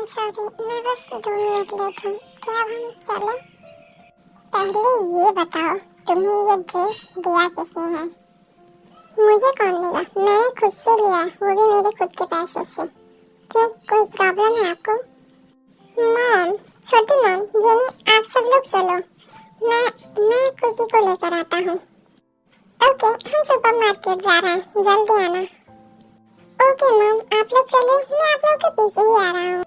Sorry, मैं बस 2 minute late हूँ। क्या अब हम चले? पहले ये बताओ, तुम्हें ये ड्रेस दिया किसने है? मुझे कौन देगा? मैंने खुद से लिया, वो भी मेरे खुद के पैसों से। क्यों, कोई प्रॉब्लम है आपको? मॉम, छोटी मॉम, जेनी, आप सब लोग चलो। मैं कुकी को लेकर आता हूँ। ओके, हम सुपरमार्केट जा रहे हैं, जल्दी आना। ओके मॉम, आप लोग चले, मैं आप लोगों के पीछे ही आ रहा हूँ।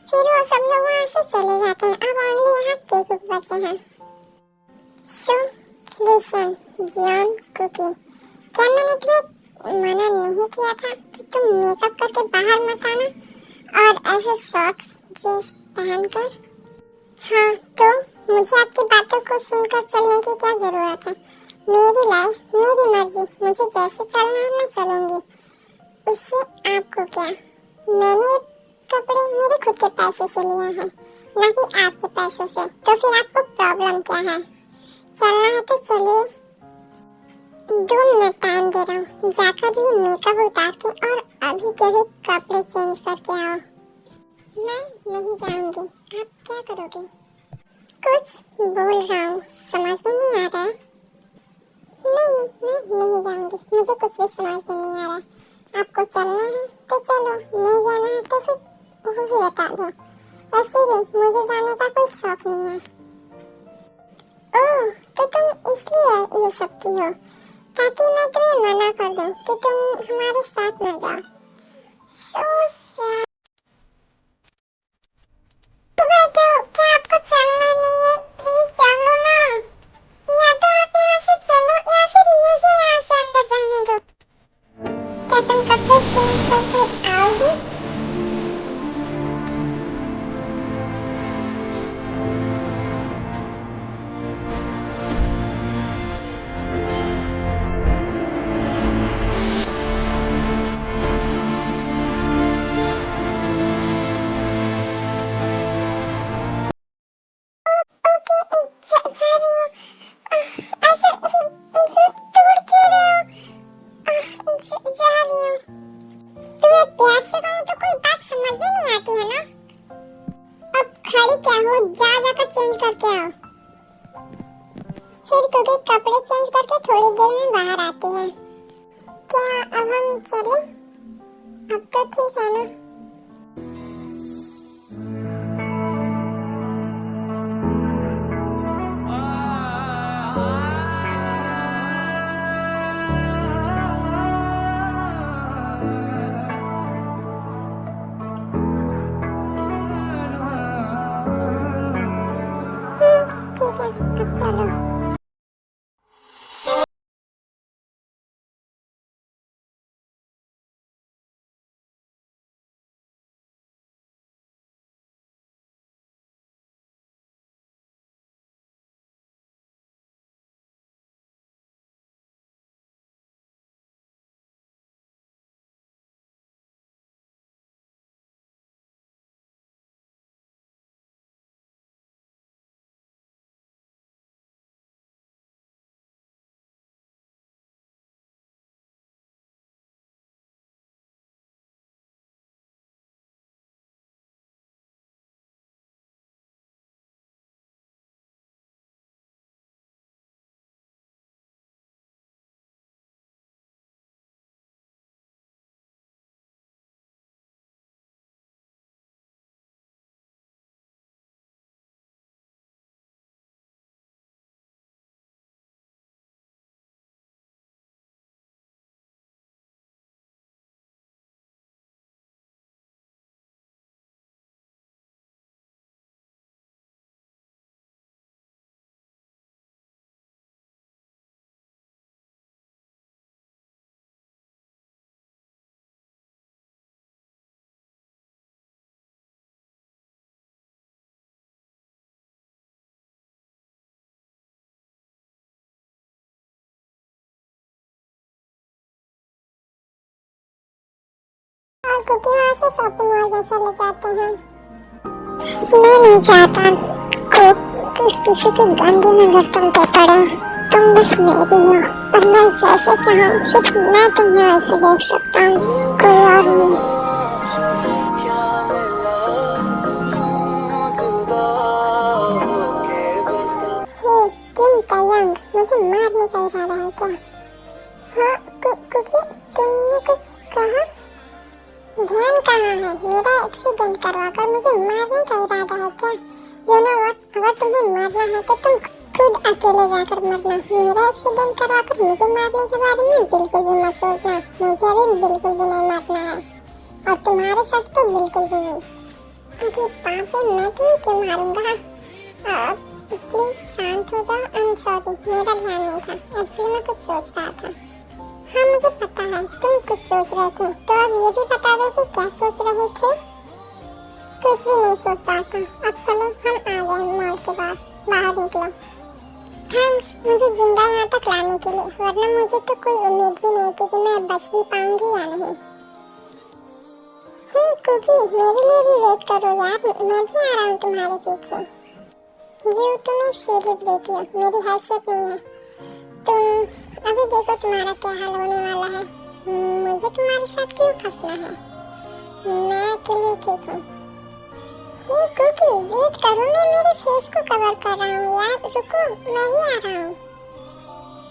फिर वो सब लोग वहाँ से चले जाते हैं। अब ओनली यहाँ केक बचे हैं। सो लिसन जियोन कुकी, क्या मैंने तुम्हें मना नहीं किया था कि तुम मेकअप करके बाहर मत आना और ऐसे शॉर्ट्स ड्रेस पहनकर? हाँ, तो मुझे आपकी बातों को सुनकर चलने की क्या जरूरत है? मेरी लाइफ, मेरी मर्जी, मुझे जैसे चलना है मैं चलूंगी। उससे आपको क्या? मैंने कपड़े मेरे खुद के पैसे से लिया है, ना कि आपके पैसों से। तो फिर आपको प्रॉब्लम क्या है? चलना है तो चलिए। 2 मिनट टाइम दे रहा हूँ, जाकर ये मेकअप उतार के और अभी के भी कपड़े चेंज करके आओ। मैं नहीं जाऊंगी। आप क्या करोगे? कुछ बोल रहा हूँ, समझ में नहीं आ रहा है? नहीं, मैं नहीं जाऊंगी, मुझे कुछ भी समझ में नहीं आ रहा। आपको चलना है तो चलो, नहीं जाना है तो फिर वो भी बता दो। वैसे भी मुझे जाने का कोई शौक नहीं है। ओह, तो तुम इसलिए ये सब की हो, ताकि मैं तुम्हें मना कर दूं कि तुम हमारे साथ न जाओ। So sad. तो बैठो, क्या आपको चलना नहीं है? प्लीज चलो ना। या तो आप यहाँ से चलो या फिर मुझे यहाँ से अंदर जाने दो। क्या तुम कपड़े चेंज करके आओगी? जा रही हूँ। ऐसे ये तोड़ क्यों रहे हो? जा रही हूँ। तुम्हें प्यार से कहूँ तो कोई बात समझ में नहीं आती है ना? अब खड़ी क्या हो, जाकर चेंज करके आओ। फिर कुकी कपड़े चेंज करके थोड़ी देर में बाहर आती है। क्या अब हम चले? अब तो ठीक है ना? ठीक है, अब चलो। और कुकी वहाँ से शॉपिंग मॉल में चले जाते हैं। मैं नहीं चाहता किसी की गंदी नजर तुम पे पड़े, तुम बस मेरी हो और मैं जैसे चाहूँ सिर्फ मैं तुम्हें वैसे देख सकता हूँ, कोई और नहीं। हे किम तायंग, मुझे मारने का इरादा है क्या? हाँ कुकी, तुमने कुछ कहा? ध्यान कहाँ है? मेरा एक्सीडेंट करवाकर मुझे मारने का इरादा है क्या? You know what? अगर तुम्हें मारना है तो तुम खुद अकेले जाकर मरना। मेरा एक्सीडेंट करवाकर मुझे मारने के बारे में बिल्कुल भी मत सोचना। मुझे अभी बिल्कुल भी नहीं मारना है और तुम्हारे साथ तो बिल्कुल भी नहीं। अरे बाप रे, मैं तुम्हें क्यों मारूंगा? प्लीज शांत हो जाओ। आई एम सॉरी, मेरा ध्यान नहीं था। एक्चुअली मैं कुछ सोच रहा था। हाँ मुझे पता है तुम कुछ सोच रहे थे, तो अब ये भी बता दो कि क्या सोच रहे थे? कुछ भी नहीं सोच रहा था। अब चलो हम आ गए मॉल के पास, बाहर निकलो। थैंक्स मुझे जिंदा यहाँ तक लाने के लिए, वरना मुझे तो कोई उम्मीद भी नहीं थी कि मैं बच भी पाऊंगी या नहीं। हे कुकी, मेरे लिए भी वेट करो यार, मैं भी आ रहा हूँ तुम्हारे पीछे। जी तुम एक सेलिब्रिटी हो, मेरी हैसियत नहीं है। तुम अभी देखो तुम्हारा क्या हाल होने वाला है। मुझे तुम्हारे साथ क्यों फंसना है? मैं अकेले ठीक हूँ। हे कुकी वेट करो, मैं मेरे फेस को कवर कर रहा हूँ यार, रुको मैं ही आ रहा हूँ।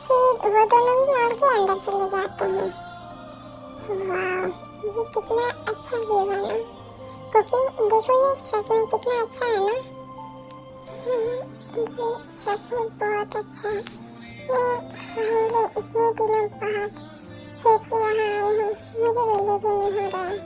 फिर वो दोनों भी मॉल के अंदर चले जाते हैं। वाह ये कितना अच्छा व्यू है ना कुकी, देखो ये सच में कितना अच्छा है ना। ये सच में बहुत अच्छा है। मैं फाइनली इतने दिनों बाद फिर से यहाँ आई हूँ, मुझे बिल्कुल भी नहीं हो रहा है।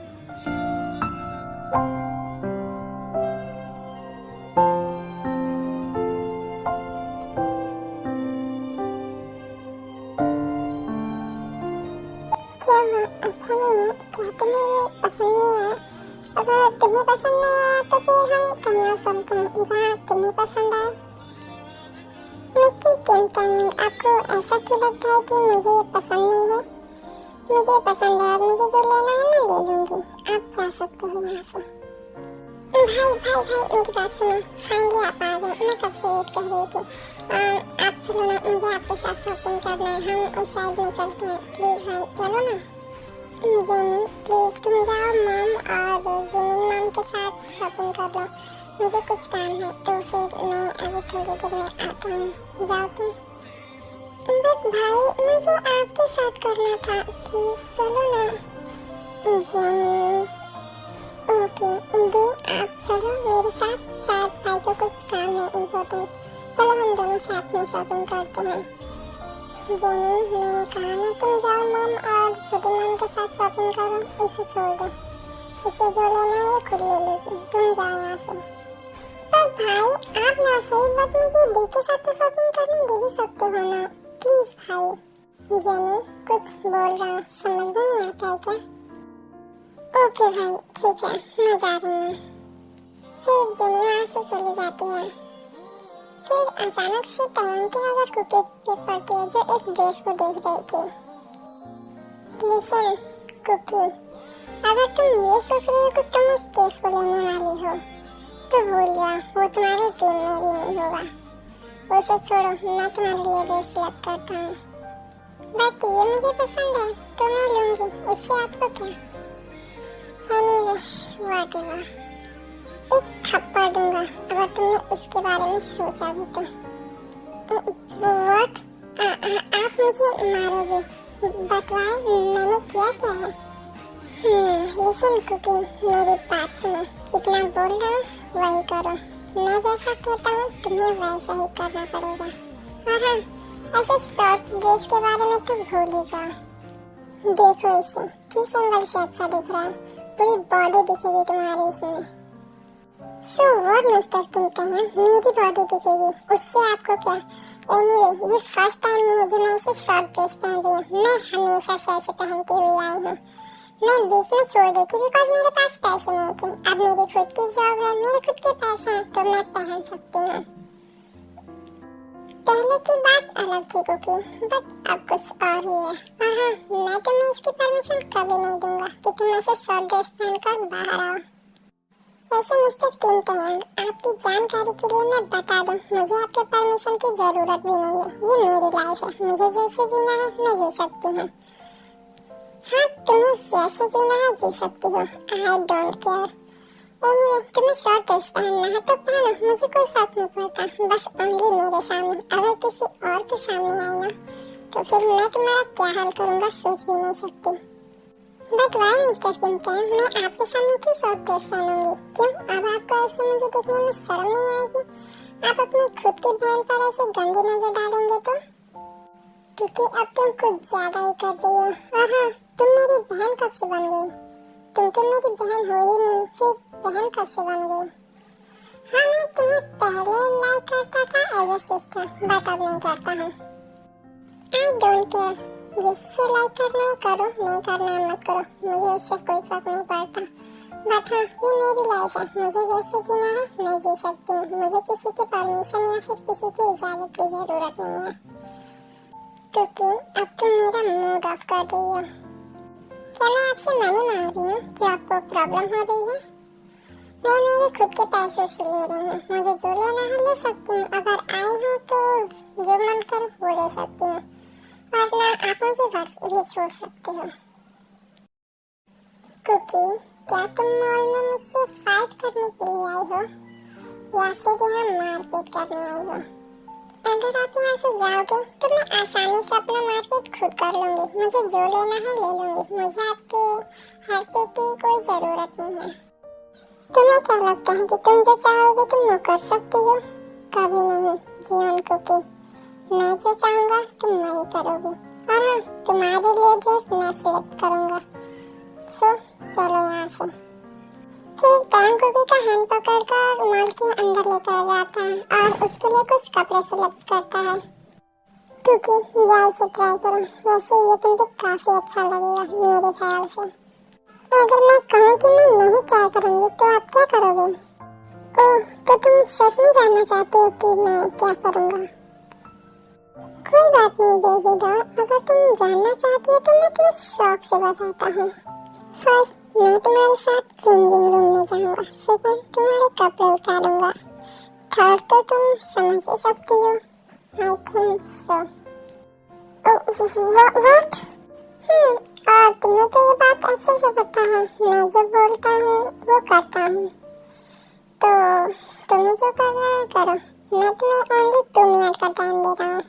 क्या हुआ? अच्छा नहीं है क्या? तुम्हें ये पसंद नहीं है? अगर तुम्हें पसंद नहीं आया तो फिर हम कहीं और चलते हैं जहाँ तुम्हें पसंद आए। मिस्टर किम तायंग, आपको ऐसा क्यों लगता है कि मुझे ये पसंद नहीं है? मुझे पसंद है और मुझे जो लेना है मैं ले लूंगी। आप जा सकते हो यहाँ से। भाई मेरी बात सुनो, फाइनली आप आ गए, मैं कब से वेट कर रही थी। आप चलो ना, मुझे आपके साथ शॉपिंग करना है, हम उस साइड में चलते हैं। प्लीज भाई चलो ना। जेनी प्लीज तुम जाओ, मॉम और जिमिन मॉम के साथ शॉपिंग कर लो, मुझे कुछ काम है तो फिर मैं अभी थोड़ी देर में आता हूँ, जाओ तुम। बट भाई मुझे आपके साथ करना था, प्लीज चलो ना। जेनी ओके दी आप चलो मेरे साथ, शायद भाई को कुछ काम है इम्पोर्टेंट। चलो हम दोनों साथ में शॉपिंग करते हैं। जेनी मैंने कहा ना तुम जाओ मॉम और छोटी मॉम के साथ शॉपिंग करो, इसे छोड़ दो, इसे जो लेना है ये खुद ले लेगी, तुम जाओ यहाँ से। पर भाई आप ना सही बात मुझे दी के साथ तो शॉपिंग करने दे ही सकते हो ना, प्लीज भाई। जेनी कुछ बोल रहा हूँ, समझ में नहीं आता है क्या? ओके भाई ठीक है मैं जा रही हूँ। फिर जेनी वहाँ से चली जाती है। फिर अचानक से तायंग की नजर कुकी पे पड़ती है जो एक ड्रेस को देख रही थी। लिसन कुकी, अगर तुम ये सोच रही हो कि तुम उस ड्रेस को लेने वाली हो तो भूल जा, वो तुम्हारी टीम में भी नहीं होगा। उसे छोड़ो, मैं तुम्हारे लिए ड्रेस सिलेक्ट करता हूँ। बट ये मुझे पसंद है तो मैं लूँगी, उससे आपको क्या? Anyway, whatever. एक थप्पड़ दूंगा अगर तुमने उसके बारे में सोचा भी तो। What? आप मुझे मारोगे? But why? मैंने किया क्या है? Listen कुकी, मेरी बात सुनो, जितना बोल रहा हूँ वही करो। मैं जैसा कहता हूँ तुम्हें वैसा ही करना पड़ेगा। हाँ ऐसे शॉर्ट ड्रेस के बारे में तो भूल ही जाओ। देखो इसे, किस एंगल से अच्छा दिख रहा है, पूरी बॉडी दिखेगी तुम्हारी इसमें। So what मिस्टर किम तायंग, मेरी बॉडी दिखेगी, उससे आपको क्या? Anyway, ये फर्स्ट टाइम नहीं है जो मैं इसे शॉर्ट ड्रेस पहन रही हूँ, मैं हमेशा से ऐसे पहनती हुई आई हूँ। मैं बीच में छोड़ दी थी बिकॉज मेरे पास पैसे नहीं थे, अब मेरी खुद की जॉब है, मेरे खुद के पैसे हैं तो मैं पहन सकती हूँ। पहले की बात अलग थी कुकी, बट अब कुछ और ही है। और हाँ, मैं तुम्हें इसकी परमिशन कभी नहीं दूंगा कि तुम ऐसे शॉर्ट ड्रेस पहनकर बाहर आओ। वैसे मिस्टर किम तयांग, आपकी जानकारी के लिए मैं बता दूं, मुझे आपके परमिशन की जरूरत भी नहीं है। ये मेरी लाइफ है, मुझे जैसे जीना है मैं जी सकती हूँ। हाँ, तुम्हें जैसे जीना है जी सकती हो, आई डोंट केयर। एनीवे, तुम्हें शॉर्ट ड्रेस पहनना है तो पहनो, मुझे कोई फर्क नहीं पड़ता, बस ओनली मेरे सामने। अगर किसी और के सामने आए ना तो फिर मैं तुम्हारा क्या हाल करूँगा सोच भी नहीं सकती। बट वाई मिस्टर किम, मैं आपके सामने क्यों शॉर्ट ड्रेस पहनूंगी? क्यों, अब आपको ऐसे मुझे देखने में शर्म नहीं आएगी? आप अपनी खुद की बहन पर ऐसे गंदी नजर डालेंगे तो? क्योंकि अब तुम कुछ ज्यादा ही कर रही हो। और हाँ, तुम मेरी बहन कब से बन गई? तुम तो मेरी बहन हो ही नहीं, फिर बहन कब से बन गई? हाँ, मैं तुम्हें पहले लाइक करता था एज अ सिस्टर, बट अब नहीं करता हूँ। आई डोंट केयर, जिससे लाइक करना है करो, नहीं करना है मत करो, मुझे उससे कोई फर्क नहीं पड़ता। बट हाँ, ये मेरी लाइफ है, मुझे जैसे जीना है मैं जी सकती हूँ। मुझे किसी की परमिशन या फिर किसी की इजाजत की जरूरत नहीं है, क्योंकि अब तुम मेरा मूड ऑफ कर रही हो। क्या मैं आपसे मनी मांग रही हूँ जो आपको प्रॉब्लम हो रही है? मैं मेरे खुद के पैसों से ले रही हूँ, मुझे जो लेना है ले सकती हूँ। अगर आई हूँ तो जो मन करे वो ले सकती हूँ, वरना आप मुझे घर भी छोड़ सकते हो। कुकी, क्या तुम मॉल में मुझसे फाइट करने के लिए आई हो या फिर यहाँ मार्केट करने आई हो? अगर आप यहाँ से जाओगे तो मैं आसानी से अपना मार्केट खुद कर लूंगी, मुझे जो लेना है ले लूंगी, मुझे आपके हेल्प की कोई जरूरत नहीं है। तुम्हें क्या लगता है कि तुम जो चाहोगे तुम वो कर सकती हो? कभी नहीं जीवन कुकी, मैं जो चाहूँगा तुम वही करोगी। और हाँ, तुम्हारे लिए ड्रेस मैं सिलेक्ट करूँगा। सो चलो यहाँ से। फिर टैंग कुकी का हैंड पकड़कर मॉल के अंदर लेकर जाता है और उसके लिए कुछ कपड़े सिलेक्ट करता है। कुकी, जाओ इसे ट्राई करो, वैसे ये तुम पे काफी अच्छा लगेगा मेरे ख्याल से। अगर मैं कहूँ कि मैं नहीं ट्राई करूँगी तो आप क्या करोगे? ओह, तो तुम सच में जानना चाहते हो कि मैं क्या करूँगा? कोई बात नहीं बेबी डॉल, अगर तुम जानना चाहती हो तो मैं तुम्हें शौक से बताता हूँ। फर्स्ट, मैं तुम्हारे साथ चेंजिंग रूम में जाऊँगा। सेकंड, तुम्हारे कपड़े उतारूँगा। थर्ड तो तुम समझ ही सकती हो, आई थिंक सो। व्हाट? और तुम्हें तो ये बात अच्छे से पता है, मैं जो बोलता हूँ वो करता हूँ। तो तुम्हें जो करना है करो, मैं तुम्हें ओनली 2 मिनट का टाइम दे रहा हूँ।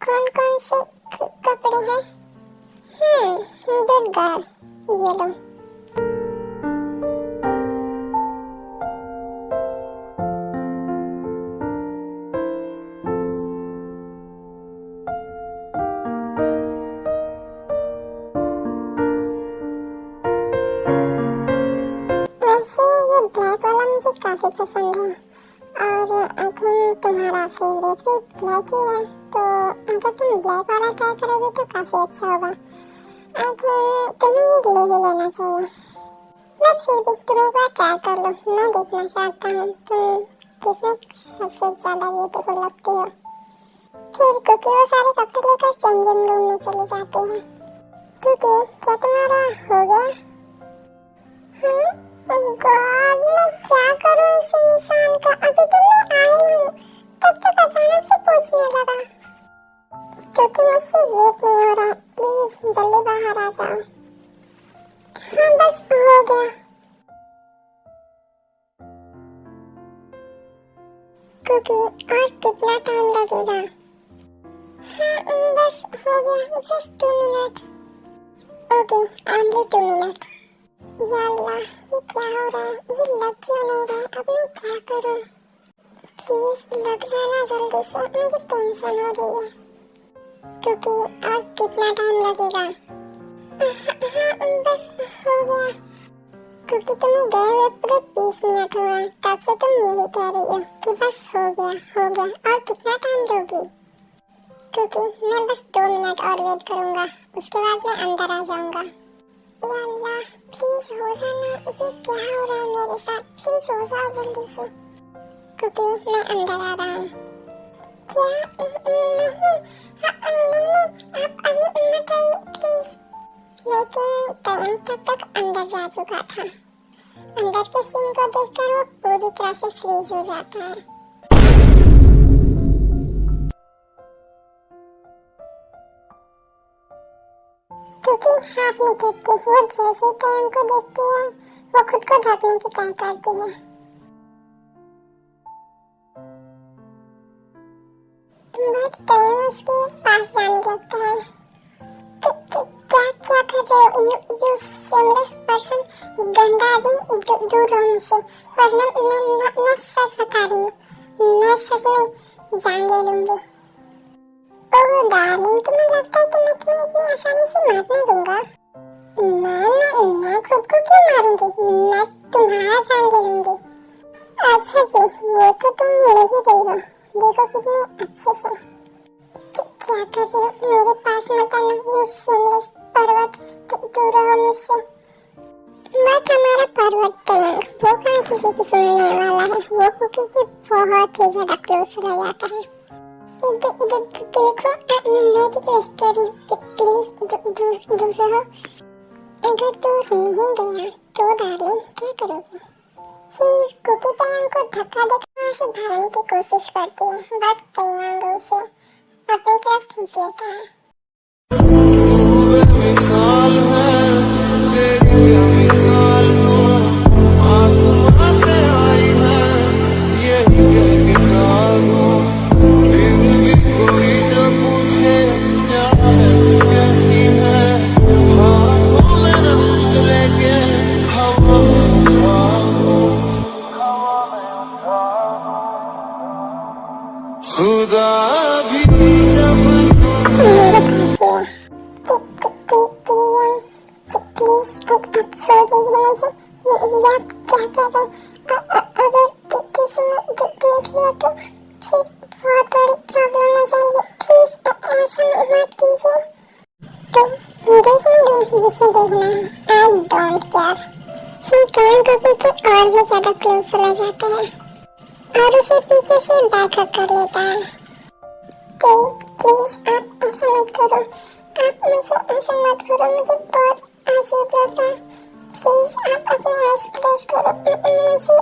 कौन कौन से कपड़े हैं? गुड गर्ल, ये लो। वैसे ये ब्लैक वाला मुझे काफी पसंद है और आई थिंक तुम्हारा फेवरेट भी ब्लैक ही है, तो अगर तुम ब्लैक वाला ट्राई करोगे तो काफी अच्छा होगा। आई थिंक तुम्हें ये ले ही लेना चाहिए, बट फिर भी तुम एक बार ट्राई कर लो, मैं देखना चाहता हूँ तुम किसमें सबसे ज्यादा ब्यूटीफुल लगती हो। फिर कुकी वो सारे कपड़े लेकर चेंजिंग रूम में चली जाती है। कुकी, क्या तुम्हारा हो गया? गॉड, मैं क्या करूं इस इंसान का? अभी तो मैं आई हूँ, तब तक अचानक से पूछने लगा। क्योंकि मुझसे वेट नहीं हो रहा, प्लीज जल्दी बाहर आ जाओ। हाँ, बस हो गया। कुकी, और कितना टाइम लगेगा? हाँ, बस हो गया, just 2 minute. Okay, only 2 minute. या अल्लाह, ये क्या हो रहा है? ये लग क्यों नहीं रहा है? अब मैं क्या करूं? प्लीज लग जाना जल्दी से, मुझे टेंशन हो रही है। क्योंकि और कितना टाइम लगेगा? बस हो गया। क्योंकि तुम्हें गए हुए पूरे 20 मिनट हुए, तब से तुम यही कह रही हो कि बस हो गया, और कितना टाइम दोगी? क्योंकि मैं बस 2 मिनट और वेट करूंगा, उसके बाद मैं अंदर आ जाऊंगा। या अल्लाह, प्लीज हो जाना, ये क्या हो रहा है मेरे साथ? प्लीज हो जाओ जल्दी से, क्योंकि मैं अंदर आ रहा हूँ। क्या? नहीं, आप अभी मत आइए प्लीज। लेकिन तयंग तब तक अंदर जा चुका था। अंदर के सीन को देखकर वो पूरी तरह से फ्रीज हो जाता है। क्योंकि हाफ नेकेड थी, वो जैसे टैंग को देखती है वो खुद को ढकने की ट्राई करती है। बट टैंग उसके पास जाने लगता है। क्या क्या कर रहे हो यू सेमलेस पर्सन, गंदा आदमी, दूर रहो मुझसे, वरना मैं सच बता रही हूँ, मैं सच में जान ले लूंगी। ओह डार्लिंग, तुम्हें लगता है कि मैं तुम्हें इतनी आसानी से मारने दूंगा? मैं खुद को क्यों मारूंगी, मैं तुम्हारा जान ले लूंगी। अच्छा जी, वो तो तुम ले ही रही हो, देखो कितने अच्छे से। क्या कर रहे हो, मेरे पास मत आना, ये शेमलेस पर्वत, दूर रहो मुझसे। बट हमारा पर्वत टैंग, वो कहाँ किसी की सुनने वाला है, वो कुकी की बहुत ही ज्यादा क्लोज चला जाता है। देखो मैं रिक्वेस्ट कर रही हूँ, प्लीज दूर रहो। अगर दूर नहीं गया तो डार्लिंग क्या करोगी? फिर कुकी टैंग को धक्का देकर उसे भागने की कोशिश करती है, बट टैंग उसे अपनी तरफ खींच लेता है। बेमिसाल है तेरी क्या मिसाल हो, आसमां से आई है यही कह के डालो, फिर भी कोई जो पूछे क्या है कैसी है, हाथों में रंग लेके हवा में उठाओ, खुदा भी जब मेरे पास छोड़ दीजिए मुझे, ये आप क्या कर रहे हैं? अगर किसी ने देख लिया तो फिर बहुत बड़ी प्रॉब्लम हो जाएगी, प्लीज ऐसा मत कीजिए। तो देखने दो जिसे देखना है, आई डोंट केयर। फिर टैंग कुकी के और भी ज्यादा क्लोज चला जाता है और उसे पीछे से बैकअप कर लेता है। प्लीज आप ऐसा मत करो, आप मुझे ऐसा मत करो, मुझे बहुत अजीब लगता है। प्लीज आप अपने आईज क्लोज करो, मुझे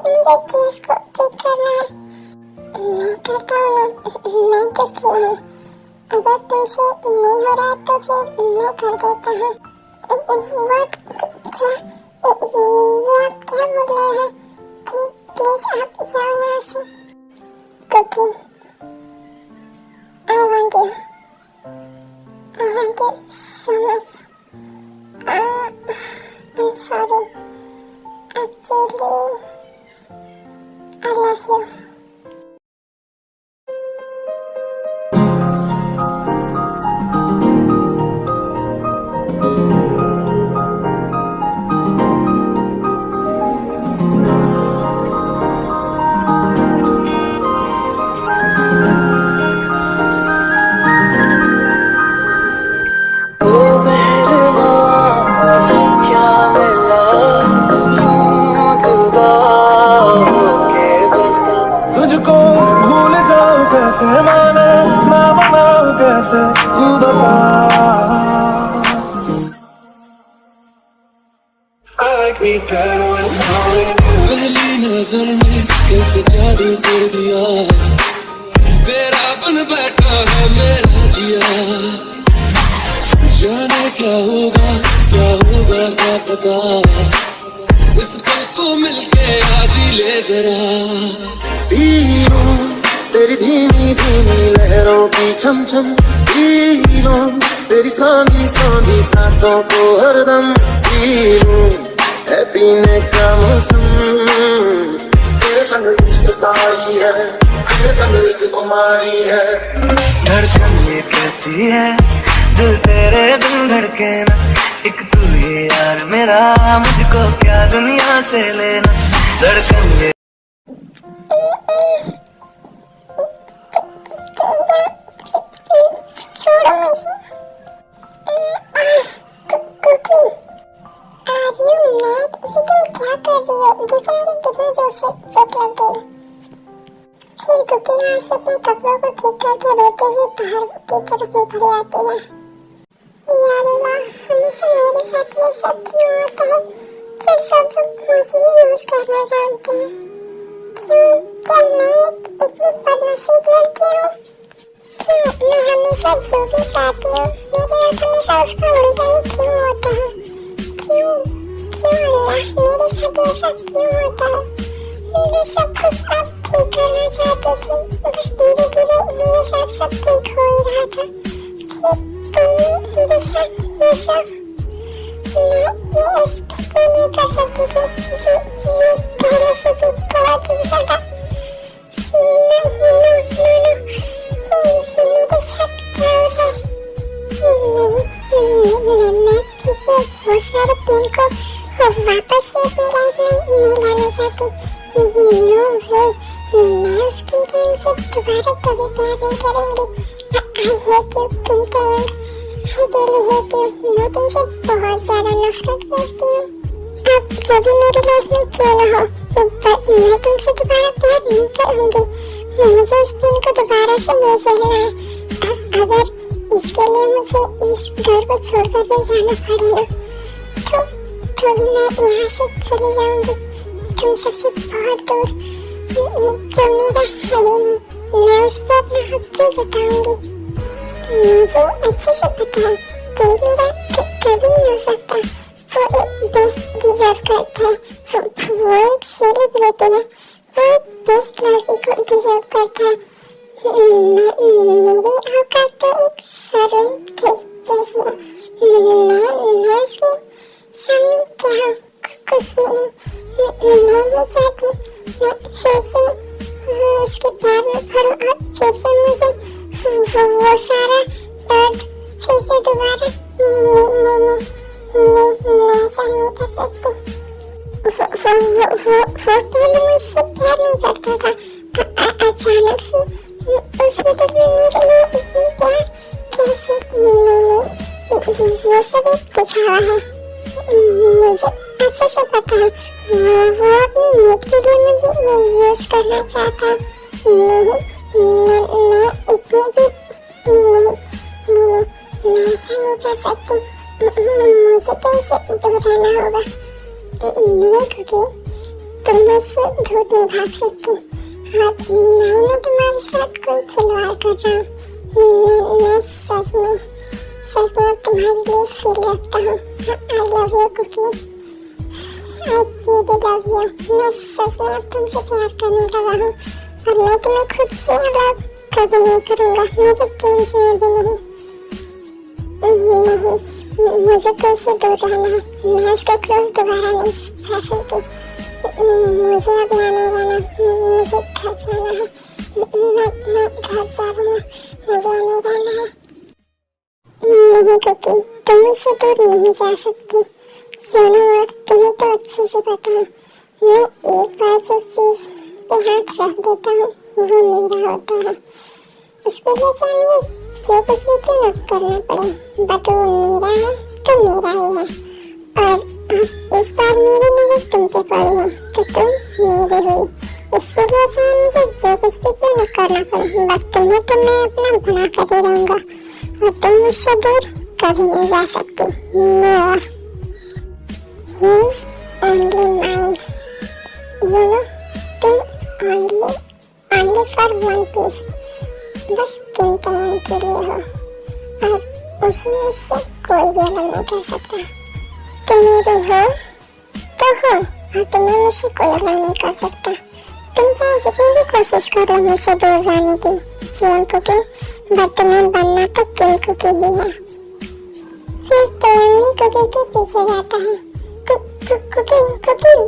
चीज को ठीक करना है। मैं करता हूँ, मैं किस लिए हूँ? अगर तुमसे नहीं हो रहा तो फिर मैं कर देता हूँ। ये आप क्या बोल रहे हैं? प्लीज आप जाओ यहाँ से। Cookie, I want you so much. I'm sorry. Actually, I love you. कैसे माने ना मनाऊं कैसे तू बता, पहली नजर में कैसे जादू कर दिया, तेरा बन बैठा है मेरा जिया, जाने क्या होगा क्या पता, इस पल को मिलके आज ही ले जरा। तेरी धीमी धीमी लहरों की छम छम पीलूं, तेरी सांधी सांधी सांसों को हरदम पीलूं, है पीने का मौसम, तेरे संग इश्क तारी है, तेरे संग इश्क तुम्हारी है। धड़कन ये कहती है दिल तेरे बिन धड़के ना, एक तू ही यार मेरा, मुझको क्या दुनिया से लेना। धड़कन ये छोड़ो मुझे। Cookie, are you mad? ये तुम क्या कर रही हो? देखो मुझे कितने जोर से चोट लग गई। फिर कुकी वहाँ से अपने कपड़ों को ठीक करके रोते हुए बाहर की तरफ निकल आती है। या अल्लाह, हमेशा मेरे साथ ये सब क्यों होता है? क्यों सब लोग मुझे यूज करना जानते हैं? क्यों? क्या मैं इतनी बदनसीब लड़की हूँ? क्यों मैं हमेशा जो भी चाहती हूँ मेरे साथ हमेशा उसका उल्टा ही क्यों होता है? क्यों? क्यों अल्लाह मेरे साथ ऐसा क्यों होता है? मैं सब कुछ अब ठीक करना चाहती थी, बस धीरे धीरे मेरे साथ सब ठीक हो ही रहा था। फिर मेरे साथ ये सब, मैं ये एक्सपेक्ट नहीं कर सकती थी। ये पहले से भी बहुत ही ज्यादा। नहीं, ये मेरे साथ क्या हो रहा है? नहीं, मैं फिर से वो सारे पेन को वापस से अपनी लाइफ में नहीं लाना चाहती। नो वे, मैं उस किम टैयंग से दोबारा कभी प्यार नहीं करूंगी। I hate you Kim Taeyang, I really hate you. मैं तुमसे बहुत ज्यादा नफरत करती हूँ। अब जो भी मेरी लाइफ में क्यों ना हो, पर मैं तुमसे दोबारा प्यार नहीं करूंगी। मुझे उस पेन को दोबारा से नहीं झेलना है। अगर इसके लिए मुझे इस घर को छोड़कर भी जाना पड़ेगा तो भी मैं यहाँ से चली जाऊंगी, तुम सबसे बहुत दूर। जो मेरा है ही नहीं, मैं उस पर अपना हक क्यों जताऊंगी? मुझे अच्छे से पता है कि मेरा कभी नहीं हो सकता। वो एक बेस्ट डिजर्व करता है, वो एक सेलिब्रिटी है, वो एक बेस्ट लड़की को डिजर्व करता है। मेरी औकात तो एक सर्वेंट की जैसी है। मैं उसके सामने क्या हूँ? कुछ भी नहीं। मैं नहीं चाहती मैं फिर से उसके प्यार में पड़ूं और फिर से मुझे वो सारा दर्द फिर से दोबारा। नहीं, मैं ऐसा नहीं कर सकती। वो पहले मुझसे प्यार नहीं करता था, अचानक से उसके दिल में मेरे लिए इतनी प्यार कैसे? नहीं, ये सब एक दिखावा है। मुझे अच्छे से पता है वो अपनी नीड के लिए मुझे यूज करना चाहता है। मैं इतनी भी नहीं, मैं ऐसा नहीं कर सकती। मुझे कैसे दूर रहना होगा? नहीं, क्योंकि तुम मुझसे दूर नहीं भाग सकती और नहीं मैं तुम्हारे साथ कोई खिलवाड़ कर जाऊँ। मैं सच में अब तुम्हारे लिए फील रखता हूँ। I love you Cookie, I really love you. मैं सच में अब तुमसे प्यार करने लगा हूँ और मैं तुम्हें खुद से अलग कभी नहीं करूँगा, मुझे ड्रीम्स में भी नहीं। मुझे कैसे दूर रहना है? मैं उसके क्लोज दोबारा नहीं जा सकती। मुझे अब यहाँ नहीं रहना, मुझे घर जाना है। मैं घर जा रही हूँ, मुझे यहाँ नहीं रहना है। नहीं कुकी, तुम मुझसे दूर नहीं जा सकती। सुनो, और तुम्हें तो अच्छे से पता है मैं एक बार जो चीज पे हाथ रख देता हूँ वो मेरा होता है। उसके लिए चाहे जो कुछ भी क्यों न करना पड़े, बट वो मेरा है तो मेरा ही है। और इस बार मेरी नजर तुम पे पड़ी है तो तुम मेरी हुई। इसके लिए चाहे मुझे जो कुछ भी क्यों न करना पड़े, बट तुम्हें तो मैं अपना बना कर ही रहूंगा और तुम मुझसे दूर कभी नहीं जा सकती। Never. He is only mine. You know, तुम only for one piece. बस किम टैयंग के लिए हो और उसी मुझसे कोई भी अलग नहीं कर सकता। तुम मेरी हो तो हो और तुम्हें मुझसे कोई अलग नहीं कर सकता। तुम चाहे जितनी भी कोशिश करो मुझसे दूर जाने की जीवन कुकी, बट तुम्हें बनना तो किम कुकी ही है। फिर टैयंग भी कुकी के पीछे जाता है। कुकी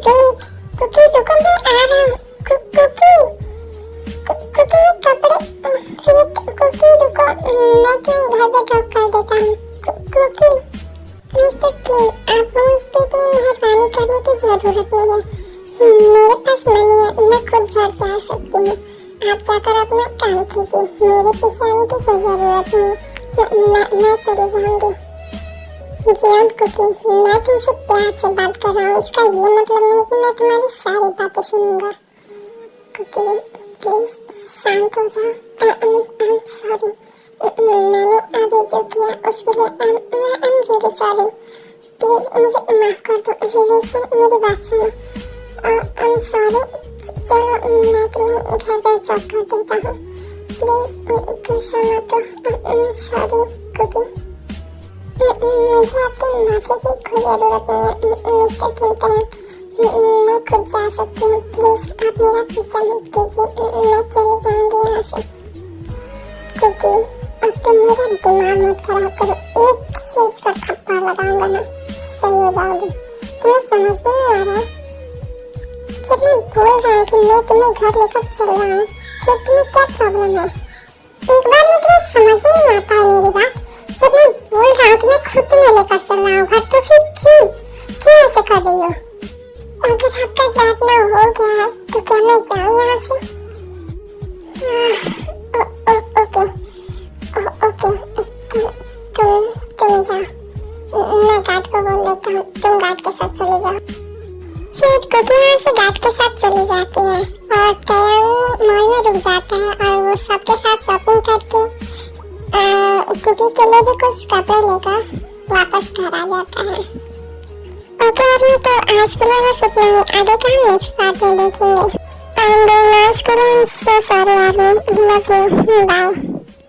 वेट, कुकी रुको, मैं आ रहा हूँ। कुकी कपड़े वेट, कुकी रुको, मैं तुम्हें घर पे ड्रॉप कर देता हूँ। कुकी, मिस्टर किम, आपको मुझ पे इतनी मेहरबानी करने की जरूरत नहीं है। मेरे पास मनी है, मैं खुद घर जा सकती हूँ। आप जाकर अपना काम कीजिए, मेरे पीछे आने की कोई जरूरत नहीं। मैं चली जाऊंगी। जीवन कुकी, मैं तुमसे प्यार से बात कर रहा हूँ, इसका ये मतलब नहीं कि मैं तुम्हारी सारी बातें सुनूंगा। कुकी प्लीज शांत हो जाओ। सॉरी, मैंने अभी जो किया उसके लिए I'm really sorry। प्लीज मुझे माफ कर दो। रिलेशन मेरी बात सुनो। आई एम सॉरी। चलो मैं तुम्हें घर पे ड्रॉप कर देता हूँ। प्लीज गुस्सा मत हो। I am sorry Cookie. मुझे आपकी माफी की कोई जरूरत नहीं है मिस्टर किंगटन। मैं खुद जा सकती हूँ। प्लीज आप मेरा पीछा मत कीजिए। मैं चली जाऊंगी यहाँ से। कुकी अब तुम मेरा दिमाग मत खराब करो। एक चीज का थप्पड़ लगाऊंगा ना सही हो जाओगी। तुम्हें समझ भी नहीं आ रहा है। जब मैं बोल रहा हूँ कि मैं तुम्हें घर लेकर चल रहा हूँ फिर तुम्हें क्या प्रॉब्लम है? एक बार में तुम्हें समझ भी नहीं आता है मेरी बात। जब मैं बोल रहा हूँ कि मैं खुद तुम्हें लेकर चल रहा हूँ घर तो फिर क्यों ऐसे कर रही हो? अगर आपका डांटना हो गया है तो क्या मैं जाऊँ यहाँ से? ओके तुम जाओ। मैं गार्ड को बोल देता हूँ तुम गार्ड के साथ चले जाओ। फिर कुकी वहाँ से गार्ड के साथ चली जाती है और तयंग मॉल में रुक जाता है और वो सबके साथ शॉपिंग करके कुकी के लिए भी कुछ कपड़े लेकर वापस घर आ जाता है। ओके आदमी तो आज के लिए बस इतना ही। आगे का हम नेक्स्ट पार्ट में देखेंगे। एंड लास्ट के लिए सो सॉरी आदमी। Love you. बाय।